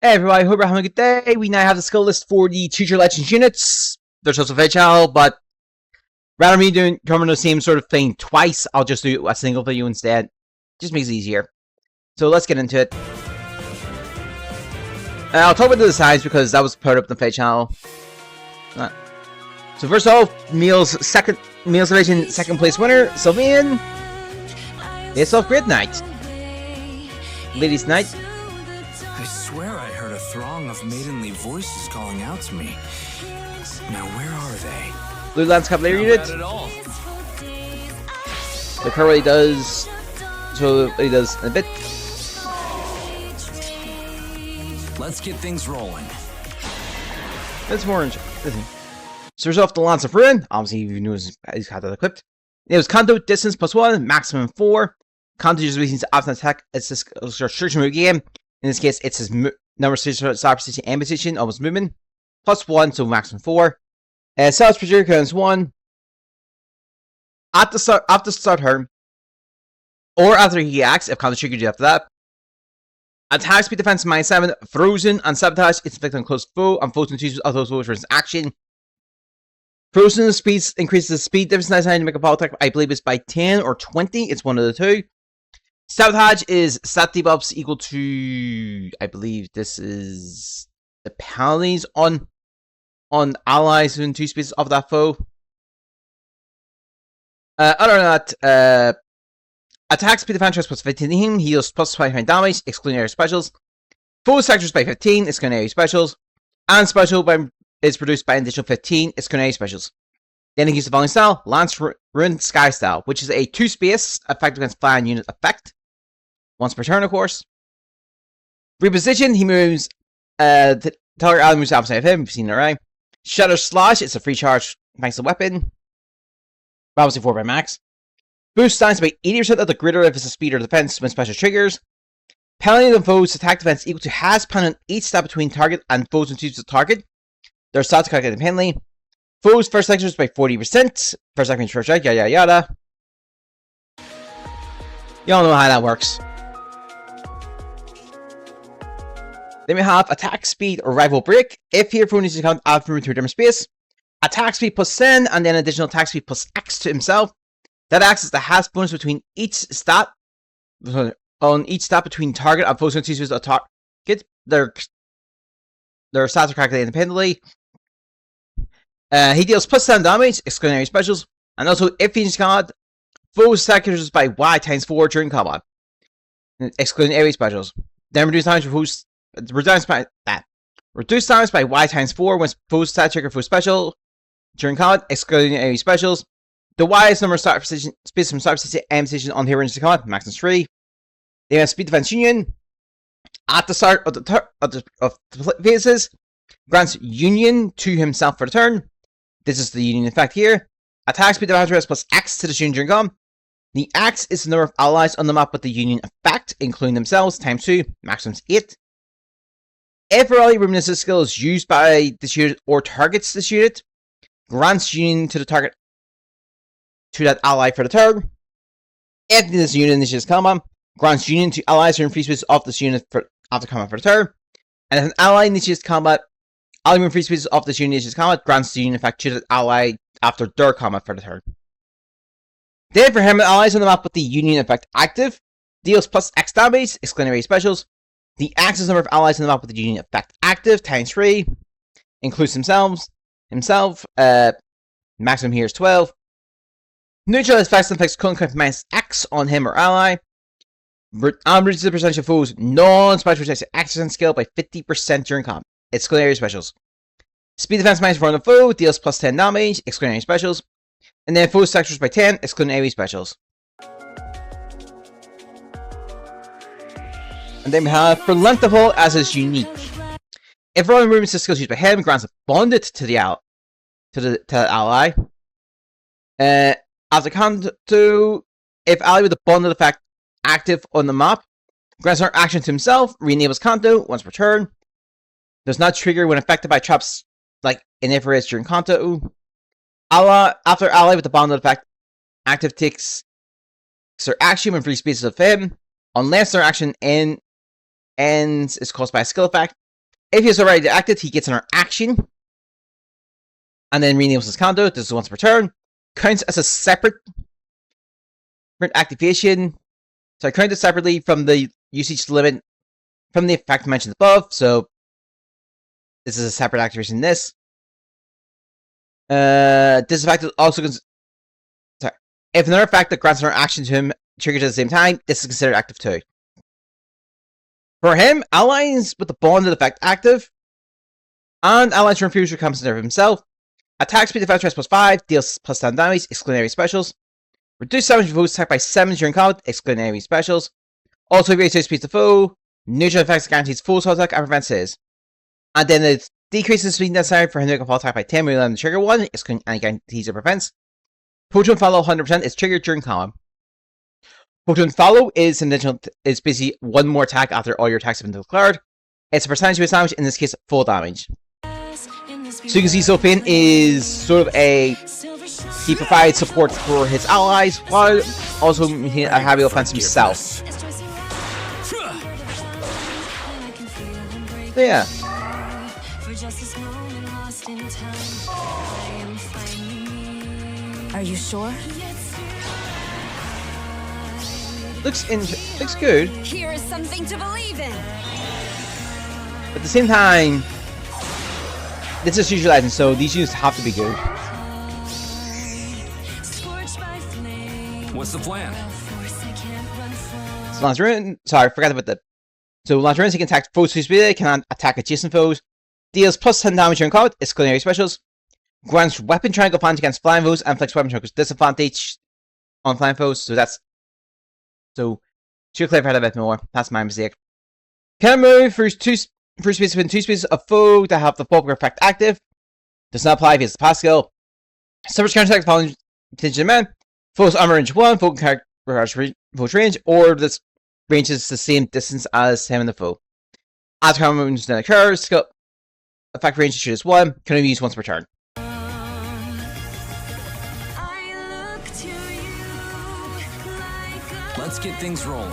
Hey everybody, hope you're having a good day. We now have the skill list for the Teacher Legends units. There's also CYL, but rather than me covering the same sort of thing twice, I'll just do a single video instead. Just makes it easier. So let's get into it. I'll talk about the designs because that was part of the CYL. So first off, Meals Division second place winner, Sylvian. It's off Grid Night. Ladies Night. I swear I heard a throng of maidenly voices calling out to me. Now where are they? Blue Lance Cavalier unit. The currently does. So he does a bit. Let's get things rolling. That's more interesting. So there's off the Lance of Ruin. Obviously, you knew he's got that equipped. It was Kanto distance +1, maximum 4. Kanto just releases option attack. It's a search move game. In this case, it's his number 6 star position and position of his movement. +1, so maximum 4. Self Projector counts 1. At the start turn, or after he acts, if Kanto triggered you after that. Attack speed defense -7, frozen, and sabotage. It's inflicted on close foe, and foes and choose of those foes for his action. Frozen speed increases the speed difference to make a power attack. I believe it's by 10 or 20. It's one of the two. Sabotage is stat debuffs equal to, I believe this is the penalties on allies within 2 spaces of that foe. Other than that, attack speed defense +15, heals +25 damage, excluding area specials. Foe sectors by 15, excluding area specials. And special is produced by an additional 15, excluding area specials. Then he uses the following style, Lance Ruin Sky style, which is a 2-space effect against flying unit effect. Once per turn, of course. Reposition, he moves, the target ally moves opposite of him, we've seen it already. Shatter Slash, it's a free charge thanks to the weapon. Obviously 4 by max. Boost stance by 80% of the greater if it's a speed or defense when special triggers. Penalty on foes attack defense equal to has penalty on each stat between target and foes and choose the target. Their stats calculated independently. Foes first sectors by 40%. First second first strike, yada yada. Y'all know how that works. Then we have attack speed or rival break. If your opponent needs to count out from to a different space, attack speed +10 and then additional attack speed +X to himself. That acts as the has bonus between each stat on each stat between target and foes and choose a target. Their stats are calculated independently. He deals +7 damage, excluding area specials, and also if he's combat, foes sectors by Y ×4 during combat, excluding area specials. Then reduce damage for foes. Reduce damage by Y ×4 when foes stat trigger foes special during combat, excluding area specials. The Y is number of start position, space from start position and position on here into combat, maximum 3. They have speed defense union. At the start of the phases, grants union to himself for the turn. This is the union effect here. Attack speed defense +X to the union during combat. The X is the number of allies on the map with the union effect, including themselves, ×2, maximum 8. If a rally reminiscent skill is used by this unit or targets this unit, grants union to the target to that ally for the turn. If this unit initiates combat, grants union to allies who are in free space of this unit after combat for the turn. And if an ally initiates combat, ally in free space of this unit initiates combat, grants the union effect to that ally after their combat for the turn. Then for him, allies on the map with the union effect active, deals +X damage, excluding area specials. The X is the number of allies on the map with the union effect active, ×3, includes himself, maximum here is 12. Neutral effects and effects currently -X on him or ally. Reduces the percentage of foes non-special protection action skill by 50% during combat, excluding area specials. Speed defense -4 on the foe, deals +10 damage, excluding area specials. And then foes sectors by 10, excluding area specials. And then we have for Lengthful as his unique. If rolling movements and skills used by him, grants a bonded to the ally. After Kanto, if ally with a bonded effect active on the map, grants our action to himself, re-enables Kanto once per turn. Does not trigger when affected by traps like in infrared during Kanto. After ally with the bonded effect active takes their action when free spaces of him, unless their action ends is caused by a skill effect. If he is already active, he gets another action, and then renames his counter. This is once per turn. Counts as a separate activation. So I count it separately from the usage limit from the effect mentioned above. So this is a separate activation. This effect is also if another effect that grants another action to him triggers at the same time, this is considered active too. For him, allies with the bonded effect active, and allies from future comes into himself. Attack speed defense plus 5, deals plus 10 damage, excluding enemy specials. Reduce damage of foes attacked by 7 during combat, excluding enemy specials. Also raises speed to foe. Neutral effects guarantees full auto attack and prevents his. And then it decreases speed necessary for him to fall attack by 10 when the trigger 1, excluding any guarantees or prevents. Photon Follow 100% is triggered during combat. Photon Follow is basically one more attack after all your attacks have been declared. It's a percentage of damage, in this case, full damage. So you can see Sophie is sort of he provides support for his allies while also maintaining a heavy offense himself. So yeah. Are you sure? Looks good. Here is something to believe in. At the same time, this is Future Legends, so these units have to be good. What's the plan? So Lanzarin, sorry, I forgot about that. So Lanzarin can attack foes who speed, can attack adjacent foes, deals plus 10 damage during combat, excluding enemy specials, grants weapon triangle advantage against flying foes, and inflicts weapon triangle disadvantage on flying foes. Should clarify that a bit more. That's my mistake. Can move through spaces within 2 spaces of foe that have the popular effect active. Does not apply if he has the pass skill. Suffers counterattack following contingent men. Foe's armor range 1, foe can foe's range, or this range is the same distance as him and the foe. As common moves then occurs, skill effect range shoot is 1, can only be used once per turn. Let's get things rolling.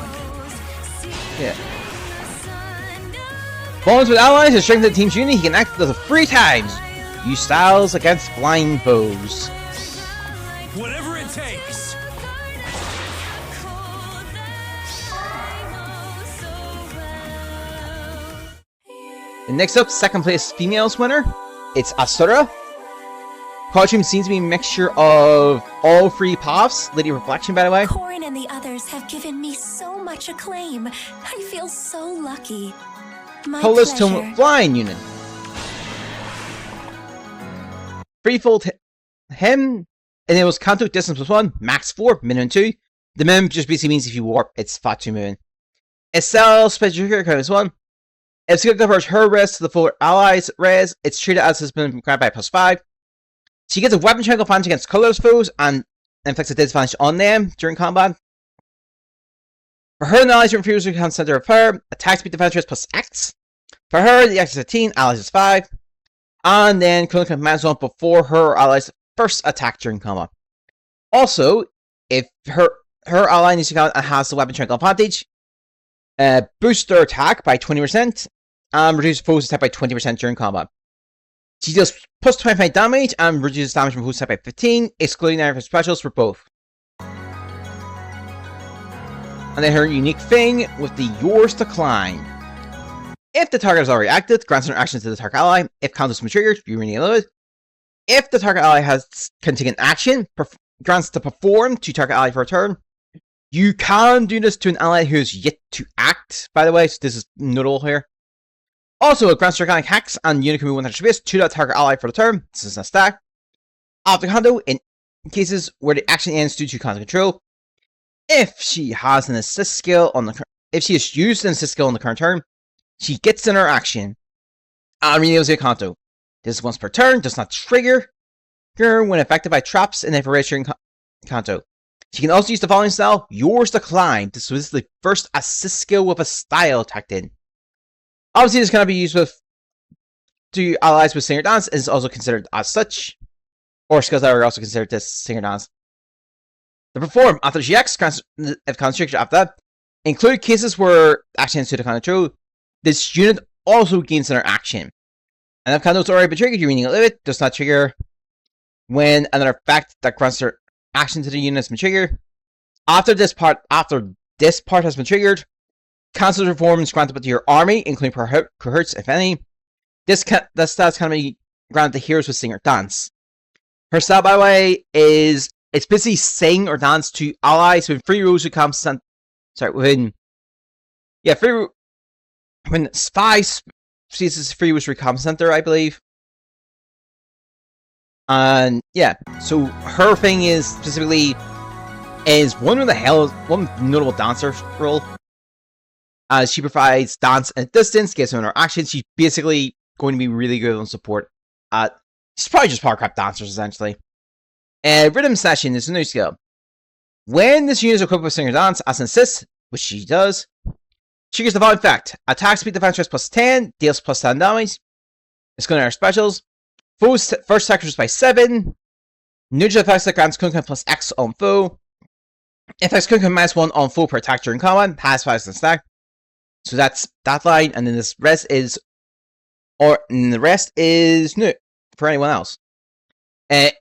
Yeah. Bonds with allies to strengthen the team's unity, he can act up to 3 times. Use styles against flying foes. Whatever it takes. And next up, second place females winner. It's Asura. Costume seems to be a mixture of all 3 paths. Lady Reflection, by the way. Corin and the others have given me so much acclaim. I feel so lucky. My Colorless pleasure. Tome Flying Unit. Threefold him enables Kanto distance +1, max 4, minimum 2. The minimum just basically means if you warp, it's Fatu Moon. Excel special trigger count is 1. If skill covers her res to the full allies res, it's treated as has been granted by +5. She gets a weapon triangle advantage against colorless foes and inflicts a disadvantage on them during combat. For her, the allies refuse to become center of her. Attack speed defense rate +X. For her, the X is 15, allies is 5. And then Colonel command zone before her allies first attack during combat. Also, if her ally needs to count and has the weapon triangle advantage, boost their attack by 20% and reduce foes attack by 20% during combat. She deals plus 25 damage and reduces damage from foes attack by 15, excluding area for specials for both. And then her unique thing with the Yours to Climb. If the target is already active, grants an action to the target ally. If counters from triggered, you rename it. If the target ally has contingent action, grants to perform to target ally for a turn. You can do this to an ally who is yet to act, by the way, so this is notable here. Also, it grants draconic hacks and unit can move 100 space to that target ally for the turn. This is a stack. After Kondo, in cases where the action ends due to counter control, if she has an assist skill on the if she has used an assist skill on the current turn, she gets in her action and renews her Kanto. This is once per turn, does not trigger when affected by traps and information Kanto. She can also use the following style, Yours to Climb. This was the first assist skill with a style tacked in. Obviously, this cannot be used with to allies with Singer Dance, and is also considered as such, or skills that are also considered as Singer Dance. The Perform, after GX, if constricted after that, include cases where action to the control. This unit also gains another action. And if conduct's already been triggered, your meaning limit does not trigger when another effect that grants their action to the unit has been triggered. After this part has been triggered, constant performance granted to your army, including cohorts, if any. This stats can be granted to heroes with sing or dance. Her style, by the way, is it's basically sing or dance to allies when free rules become when 5 species free rules become center, I believe. And yeah, so her thing is specifically one notable dancer role. She provides dance at distance, gets her action. She's basically going to be really good on support. She's probably just power crap dancers essentially. Rhythm session is a new skill. When this unit is equipped with singer dance as an assist, which she does, triggers the following effect: attack speed defense stress plus 10, deals plus 10 damage. It's going to our specials. Foe's first attack is by 7. Neutral effects that grants Kunkan plus X on foe. Effects Kunkan minus 1 on foe per attack during combat. Pass 5 and stack. So that's that line, and then the rest is new for anyone else. Can't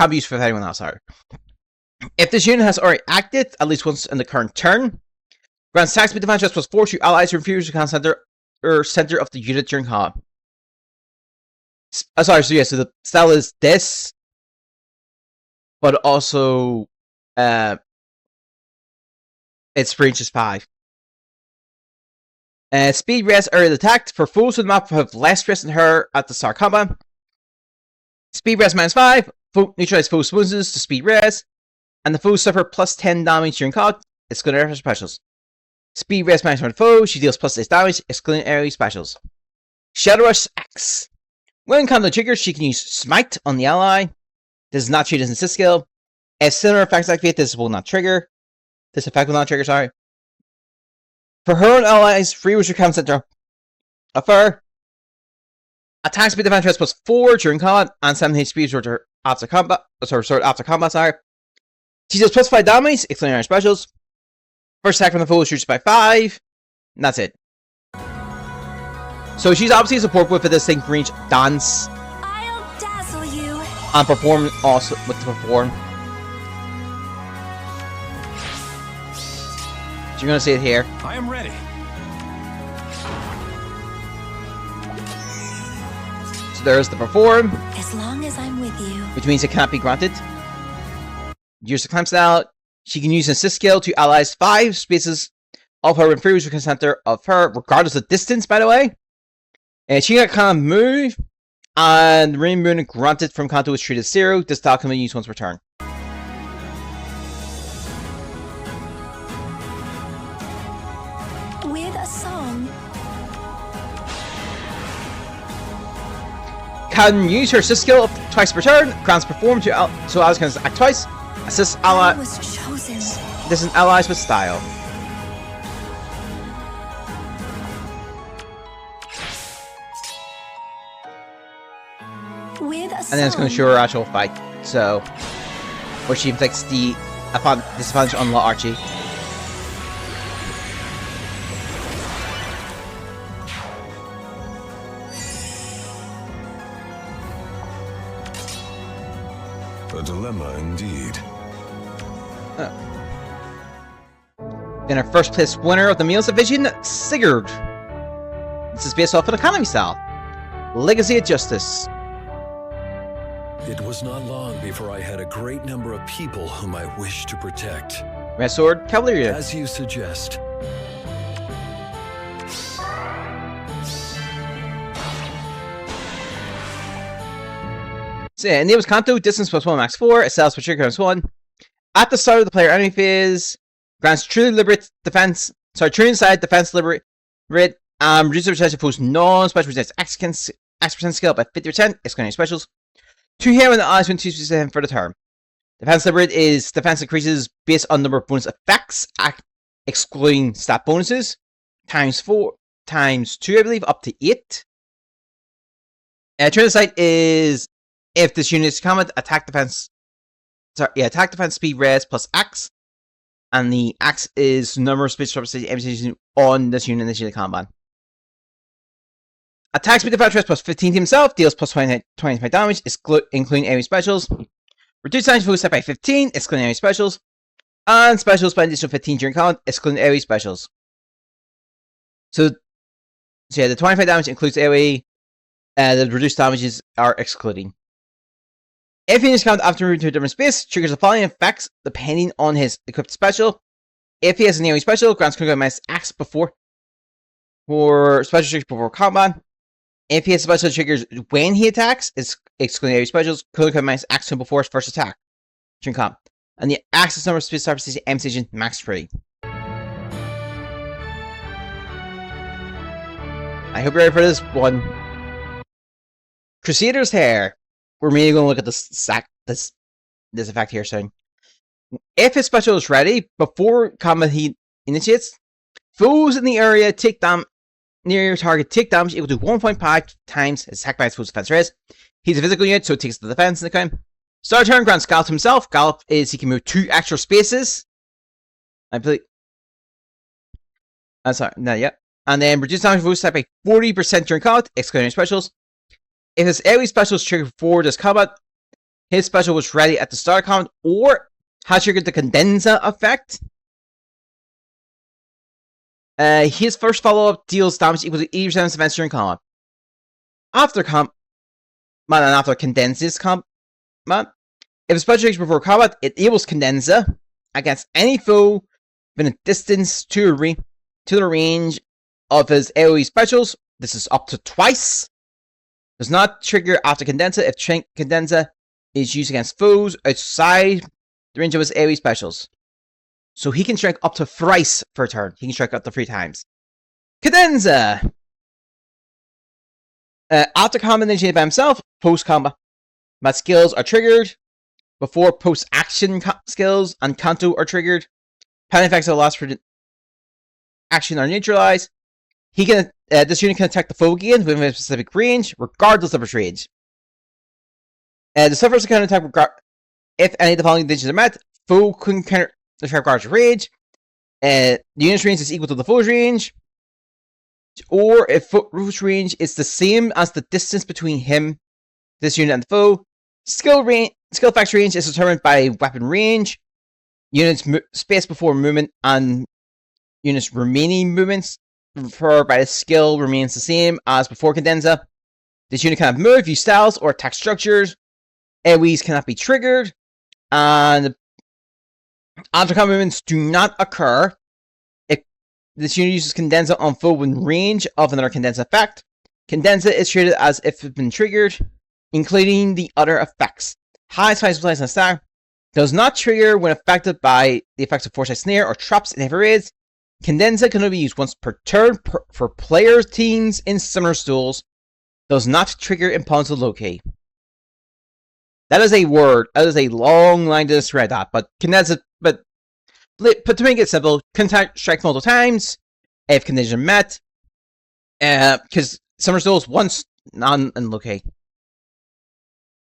be used for anyone else. Sorry. If this unit has already acted at least once in the current turn, grants attack speed defense plus 4 to allies who refuse to count center of the unit during combat. So the style is this, but also its range is 5. Speed rest early attacked. For foes with the map have less stress than her at the start combat. Speed rest minus 5. Neutralize foe's wounds to speed rest. And the foes suffer plus 10 damage during combat, excluding area specials. Speed rest minus 1 foe. She deals plus 6 damage, excluding area specials. Shadow Rush X. When combat triggers, she can use Smite on the ally. This is not treated as an assist skill. If similar effects activate, this effect will not trigger. Sorry. For her and allies, free which command center of her. Attack speed defense plus 4 during combat and 7 HP after combat. Sorry. She does plus 5 damage, excluding her specials. First attack from the foe shoots by 5. And that's it. So she's obviously a support with this thing range dance. I'll dazzle you. And perform also with the perform. So you're gonna see it here. I am ready. So there's the perform. As long as I'm with you. Which means it cannot be granted. Use the clamp style. She can use an assist skill to allies 5 spaces of her when free with center of her, regardless of distance, by the way. And she got kind of move, and Rain Moon granted from Kanto is treated as 0. This style can be used once per turn. With a song. Can use her assist skill up to twice per turn. Grants perform to so allies can act twice. Assist ally. I was chosen. This is allies with style. With a And then it's going to show her actual fight. So, where she inflicts the disadvantage on La Archie. A dilemma indeed. Then our first place winner of the Meals Division, Sigurd. This is based off of economy style. Legacy of Justice. It was not long before I had a great number of people whom I wished to protect. Red Sword, Cavalry. As you suggest. So yeah, name was Kanto, distance plus 1, max 4, excels for trigger plus 1. At the start of the player enemy phase, grants truly liberate defense. Truly inside defense liberate. Reduces the percentage of foes non-special resistance X% skill by 50%, excluding specials. 2 here when the allies win 2% for the turn. Defense liberate is defense increases based on number of bonus effects, excluding stat bonuses, times 4, times 2, I believe, up to 8. Turn sight is if this unit is combat, attack defense speed res plus X, and the X is number of space representation on this unit initiating combat. Attacks with defense plus 15 to himself, deals plus 25 damage, including enemy specials. Reduce damage foes set by 15, excluding enemy specials. And specials by an additional 15 during combat, excluding AoE specials. So yeah, the 25 damage includes AoE, the reduced damages are excluding. If he is counted after moving to a different space, triggers the following effects depending on his equipped special. If he has an AoE special, grants critical minus X before or special triggers before combat. If he has special triggers when he attacks, it's excluding AoE specials, critical minus X before his first attack during combat. And the access number of space surfaces M station max 3. I hope you're ready for this one. Crusader's Hair. We're mainly going to look at this effect here soon. If his special is ready before combat he initiates, foes in the area near your target take damage equal to 1.5 times his attack by his foe's defense raise. He's a physical unit, so it takes the defense in the time. Start turn grants Gallop to himself. Gallop is he can move 2 extra spaces. I believe. I'm sorry, not yet. And then reduce damage foes by 40% during combat, excluding specials. If his AoE special is triggered before this combat, his special was ready at the start of combat, or has triggered the Condensa effect. His first follow-up deals damage equal to 80% of defense during combat. After combat, and after Condensa's combat, if his special triggers before combat, it enables Condensa against any foe within a distance to the range of his AoE specials. This is up to twice. Does not trigger after Condensa if Condensa is used against foes outside the range of his AoE specials. So he can strike up to thrice per turn. He can strike up to 3 times. Cadenza! After combat initiated by himself, post-combat skills are triggered. Before post-action skills and Kanto are triggered. Penalty effects of lost for action are neutralized. This unit can attack the foe again within a specific range, regardless of its range. The suffers a counter attack if any of the following conditions are met. Foe can counter the sharp guard's range. The unit's range is equal to the foe's range. Or if foe's range is the same as the distance between him, this unit, and the foe. Skill effects range is determined by weapon range. Units' space before movement and units' remaining movements by the skill remains the same as before Condensa. This unit cannot move, use styles, or attack structures. AoEs cannot be triggered. And after combat movements do not occur if this unit uses Condensa on foe within range of another Condensa effect. Condensa is treated as if it had been triggered, including the other effects. High spice place on star does not trigger when affected by the effects of Foresight Snare or traps in heavy raids. Condensa can only be used once per turn for player teams in similar stools. Does not trigger impulse to locate. That is a word. That is a long line to describe that. But Condensa, but to make it simple, contact strike multiple times if conditions are met. Because summer stools once non and locate.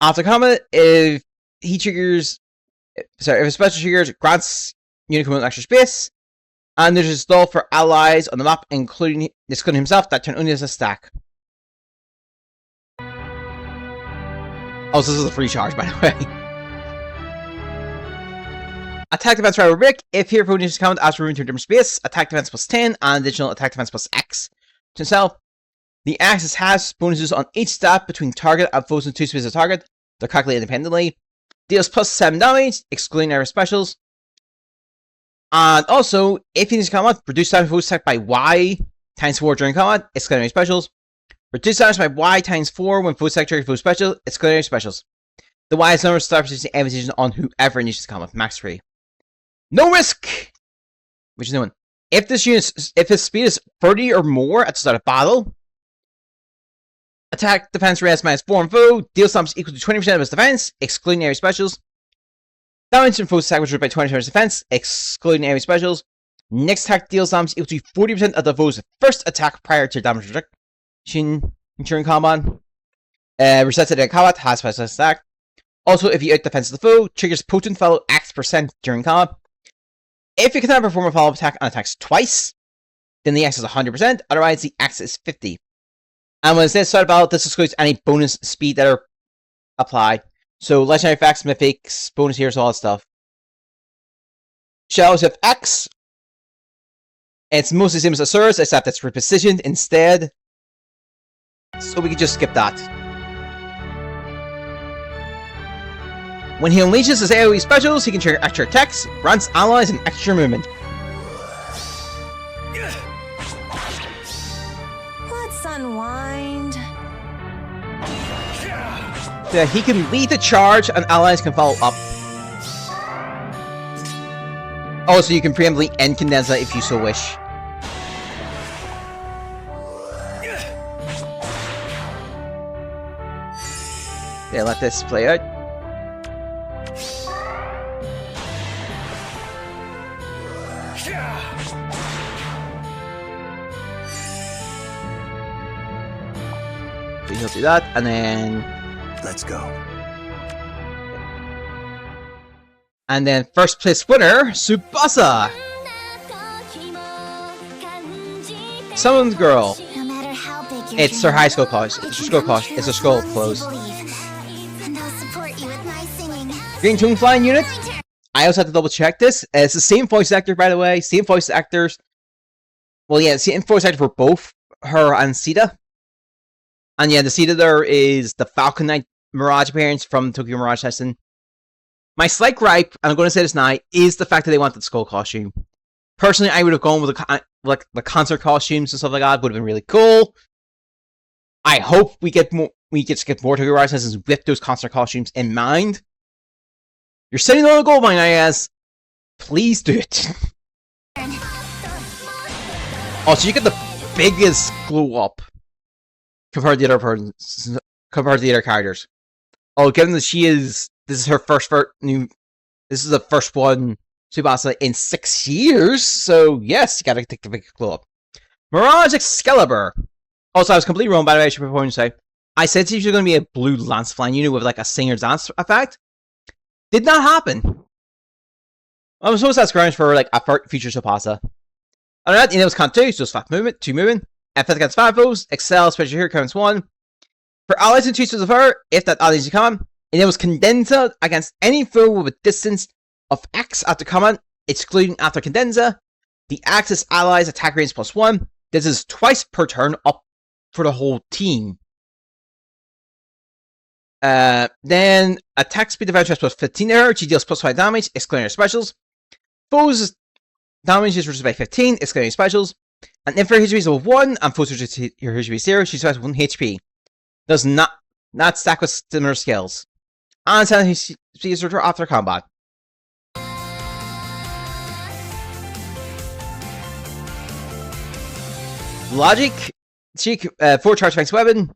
After combat, if he triggers, if a special triggers, grants unit command extra space. And there's a stall for allies on the map, including himself, that turn only as a stack. Also, this is a free charge, by the way. Attack defense rival Rick. If here for initiative count after moving to a different space, attack defense plus 10 and additional attack defense plus X to himself. The axis has bonuses on each stat between target and foes in 2 spaces of target. They're calculated independently. Deals plus 7 damage, excluding area specials. And also, if he needs combat, reduce damage foes attacked by Y times 4 during combat, excluding specials. Reduce damage by Y times 4 when foes attack trigger foes special, excluding specials. The Y is number of star position ammunition on whoever initiates combat, max 3. No risk! Which is no one. If his speed is 30 or more at the start of battle, attack defense raise minus 4 on foe, deals damage equal to 20% of his defense, excluding area specials. Damage from foe's attack was reduced by 20% of his defense, excluding area specials. Next attack deals damage equal to 40% of the foe's first attack prior to damage reduction during combat. Resets it in combat, has special attack. Also, if you out-defense the foe, triggers potent follow X% during combat. If you cannot perform a follow-up attack and attacks twice, then the X is 100%, otherwise the X is 50. And when it's this side battle, this excludes any bonus speed that are applied. So legendary effects, mythics, bonus heroes, all that stuff. Shadows of X. It's mostly the same as Asuras, except it's repositioned instead. So we can just skip that. When he unleashes his AoE specials, he can trigger extra attacks, grants allies, and extra movement. Let's unwind. Yeah, he can lead the charge, and allies can follow up. Also, you can preemptively end Condensa if you so wish. Yeah, let this play out. So he'll do that, and then... Let's go. And then first place winner, Tsubasa! Summoned Girl. No matter how big your It's her dream, high school college. It's her school college. It's a school close. and I'll support you with my singing. Green Toon Flying Unit. I also had to double check this. It's the same voice actor, by the way. Same voice actors. Well, yeah, same voice actor for both her and Sita. And yeah, the Sita there is the Falcon Knight Mirage appearance from Tokyo Mirage Testing. My slight gripe, and I'm going to say this now, is the fact that they wanted the skull costume. Personally, I would have gone with the concert costumes and stuff like that. Would have been really cool. I hope we get more Tokyo Mirage Testings with those concert costumes in mind. You're sitting on a gold mine, I guess. Please do it. Also, you get the biggest glow up compared to the other characters. Oh, given that this is her this is the first one, Tsubasa, in 6 years. So yes, you gotta take the big glow up. Mirage Excalibur. Also, I was completely wrong, by the way. I should probably say I said she's going to be a blue lance flying unit with like a singer dance effect. Did not happen. I was supposed to ask grounds for like a future Tsubasa. Other than that, it was count 2, so it's 5 movement, 2 movement. Effect against 5 foes, excel, special here counts 1. For allies and tweets of her, if that ally is common, it was Condensa against any foe with a distance of X after command, excluding after Condensa. The Axis allies attack range +1. This is twice per turn up for the whole team. Then attack speed defense plus 15 to her. She deals +5 damage, excluding her specials. Foes damage is reduced by 15, excluding specials. And if her HP is 1 and foes her HP is 0, she survives 1 HP. Does not stack with similar skills. And he sees her after combat. Logic. She 4 charge thanks weapon.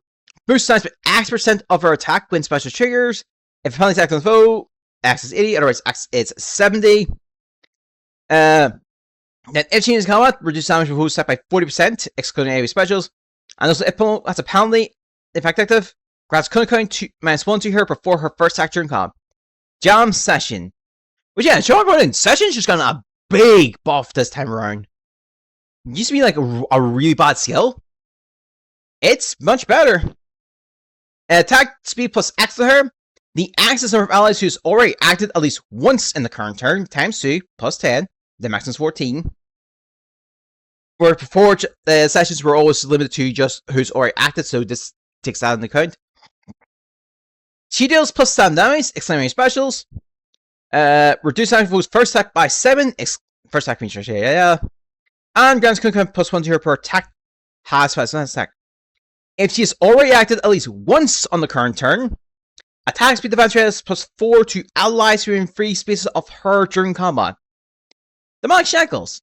Boost times by X% of her attack when special triggers. If a penalty attack on the foe, X is 80, otherwise X is 70. Then if she is in combat, reduce damage from foes set by 40%, excluding AoE specials. And also, if that's a penalty, if active, grants count -1 to her before her first attack during combat. Jam Session. Which, yeah, show everyone, Session's just gotten a big buff this time around. It used to be like a really bad skill. It's much better. Attack speed plus X to her. The axis number of allies who's already acted at least once in the current turn, times 2, plus 10. The maximum is 14. Where before, sessions were always limited to just who's already acted, so this takes that into account. She deals plus 7 damage, exclamation specials. Reduce damage foes first attack by 7, first attack features, yeah. And grants +1 to her per attack, has fast attack. If she has already acted at least once on the current turn, attack speed defense rate is +4 to allies who are in free spaces of her during combat. Demonic Shackles.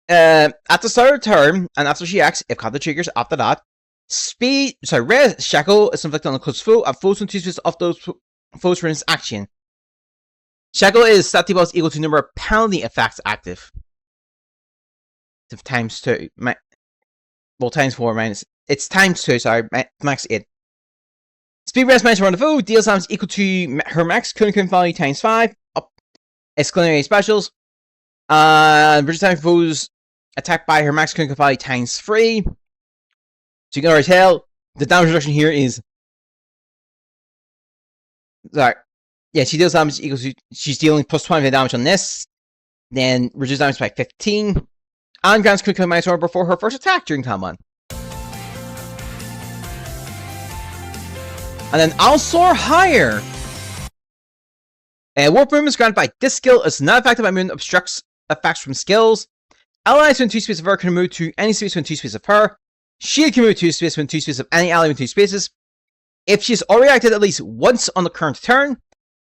At the start of the turn, and after she acts, if combat triggers after that, red shackle is inflicted on a close foe, and foes in 2 spaces of those foes for its action. Shackle is stat debuffs equal to number of penalty effects active. Times 2. Times 4 minus. It's times 2, sorry, max 8. Speed rest minus around the foe, deals damage equal to her max current value times 5, up, excluding specials. Reduce time foes attacked by her max current value times 3. So you can already tell the damage reduction here is. Sorry. Yeah, she deals damage equals to. She's dealing plus 20 damage on this. Then reduce damage by 15. And grants quick minus order before her first attack during combat. And then I'll soar higher. Warp movement is granted by this skill. It's not affected by movement, obstructs effects from skills. Allies within 2 spaces of her can move to any space within 2 spaces of her. She can move to 2 spaces within 2 spaces of any ally within 2 spaces. If she's already acted at least once on the current turn,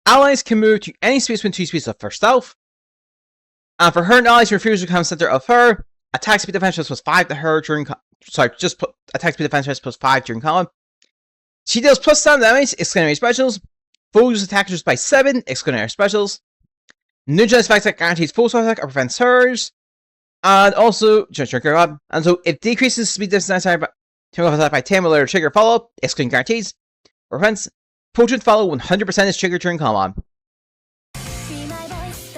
allies can move to any space within 2 spaces of herself. And for her and allies who refuse to become center of her, attack speed defense plus 5 to her during attack speed defense plus 5 during combat. She deals plus 7 damage, exclamatory specials. Foes attackers by 7, exclamatory specials. Neutralize effects that guarantees full attack or prevents hers. And also, and so it decreases speed defense attack by 10 will trigger follow up, excluding guarantees. Prevents potent follow 100% is triggered during combat.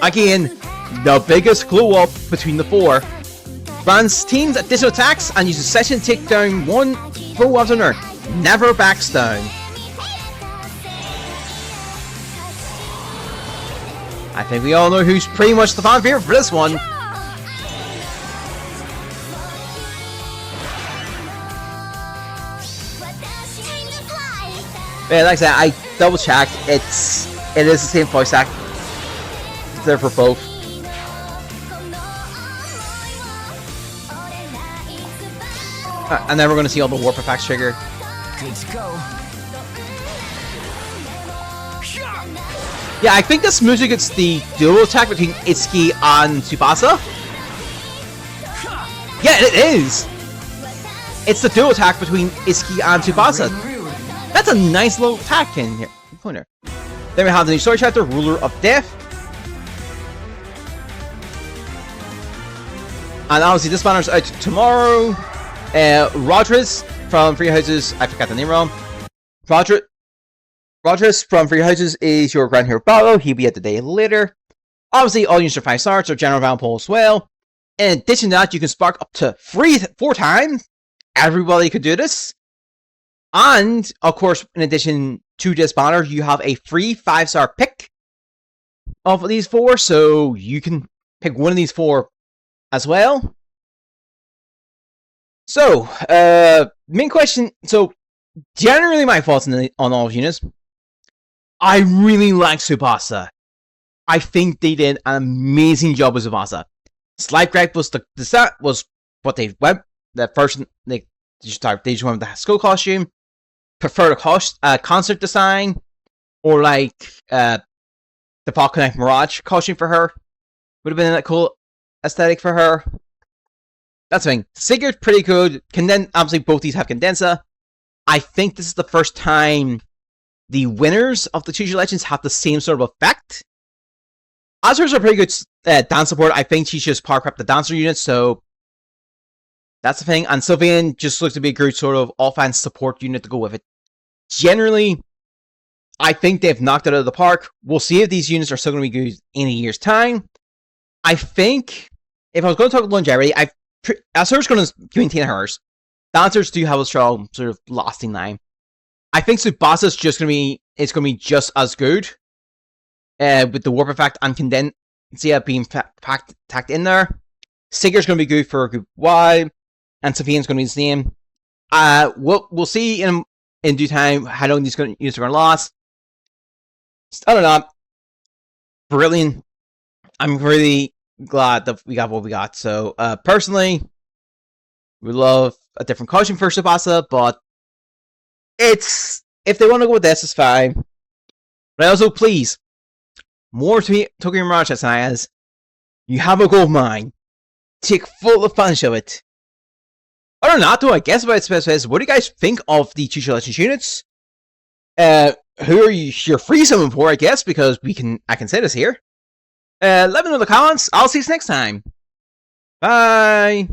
Again, the biggest glow up between the 4. Grants teams additional attacks and uses session to take down one foe after another. Never backs down. I think we all know who's pretty much the fan favorite for this one. Yeah, like I said, I double checked. It is the same voice act. It's there for both. And then we're going to see all the warp effects trigger. Good to go. Yeah, I think this music is the dual attack between Itsuki and Tsubasa. Yeah, it is. It's the dual attack between Itsuki and Tsubasa. That's a nice little attack in here. Then we have the new story chapter, Ruler of Death. And obviously this banner's out tomorrow. Rodris from Free Houses, I forgot the name wrong. Rodris from Free Houses is your Grand Hero Battle. He'll be at the day later. Obviously, all units are 5 stars, or general round poll as well. In addition to that, you can spark up to 4 times. Everybody could do this. And, of course, in addition to this banner, you have a free 5-star pick of these 4. So you can pick one of these 4 as well. So, main question. So, generally my thoughts on all units. I really like Tsubasa. I think they did an amazing job with Tsubasa. Slight gripe was was what they went. The first they just went with the school costume. Prefer the concert design, or like the Falcon Mirage costume for her. Would have been a cool aesthetic for her. That's the thing. Sigurd's pretty good. Obviously both these have Condensa. I think this is the first time the winners of the Choose Your Legends have the same sort of effect. Azura's a pretty good dance support. I think she's just power prep the dancer unit, so that's the thing. And Sylvian just looks to be a good sort of offense support unit to go with it. Generally, I think they've knocked it out of the park. We'll see if these units are still going to be good in a year's time. I think, if I was going to talk about longevity, Azura's going to maintain hers. Dancers do have a strong sort of lasting line. I think Tsubasa's just going to be just as good. With the warp effect and Condensia being tacked in there. Sigurd's going to be good for a good while. And Sophia's going to be the same. We'll see in due time how long these units are going to last. I don't know. Brilliant. I'm really glad that we got what we got. So, personally, we love a different costume for Tsubasa, but if they want to go with this, it's fine. But also, please, more Tokyo Mirage as you have a gold mine. Take full advantage of it. Other than that, though, I guess about it, what do you guys think of the Choose Your Legends units? Who are you're free summon for, I guess, because I can say this here. Let me know in the comments. I'll see you next time. Bye.